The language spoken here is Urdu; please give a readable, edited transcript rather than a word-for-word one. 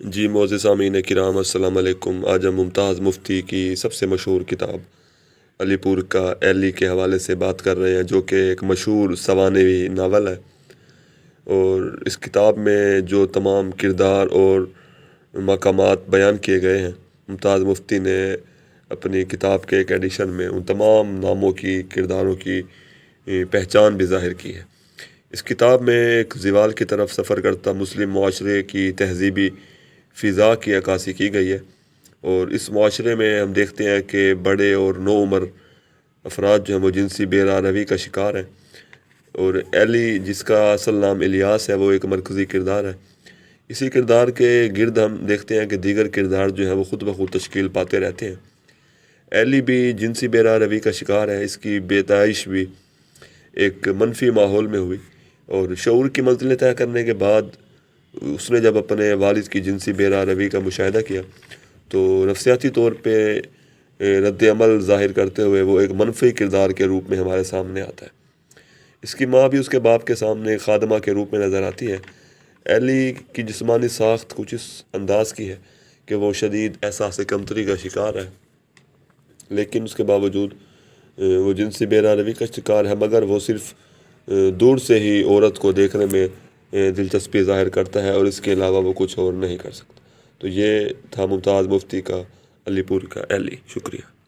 جی معزز سامعین کرام السلام علیکم۔ آج ہم ممتاز مفتی کی سب سے مشہور کتاب علی پور کا ایلی کے حوالے سے بات کر رہے ہیں، جو کہ ایک مشہور سوانحی ناول ہے۔ اور اس کتاب میں جو تمام کردار اور مقامات بیان کیے گئے ہیں، ممتاز مفتی نے اپنی کتاب کے ایک ایڈیشن میں ان تمام ناموں کی، کرداروں کی پہچان بھی ظاہر کی ہے۔ اس کتاب میں ایک زوال کی طرف سفر کرتا مسلم معاشرے کی تہذیبی فضا کی عکاسی کی گئی ہے، اور اس معاشرے میں ہم دیکھتے ہیں کہ بڑے اور نو عمر افراد جو ہیں وہ جنسی بے روی کا شکار ہیں، اور ایلی جس کا اصل نام الیاس ہے وہ ایک مرکزی کردار ہے۔ اسی کردار کے گرد ہم دیکھتے ہیں کہ دیگر کردار جو ہیں وہ خود بخود تشکیل پاتے رہتے ہیں۔ ایلی بھی جنسی بے روی کا شکار ہے۔ اس کی پیدائش بھی ایک منفی ماحول میں ہوئی، اور شعور کی منزلیں طے کرنے کے بعد اس نے جب اپنے والد کی جنسی بے روی کا مشاہدہ کیا تو نفسیاتی طور پہ رد عمل ظاہر کرتے ہوئے وہ ایک منفی کردار کے روپ میں ہمارے سامنے آتا ہے۔ اس کی ماں بھی اس کے باپ کے سامنے ایک خادمہ کے روپ میں نظر آتی ہے۔ ایلی کی جسمانی ساخت کچھ اس انداز کی ہے کہ وہ شدید احساس کمتری کا شکار ہے، لیکن اس کے باوجود وہ جنسی بے روی کا شکار ہے، مگر وہ صرف دور سے ہی عورت کو دیکھنے میں دلچسپی ظاہر کرتا ہے، اور اس کے علاوہ وہ کچھ اور نہیں کر سکتا۔ تو یہ تھا ممتاز مفتی کا علی پور کا ایلی۔ شکریہ۔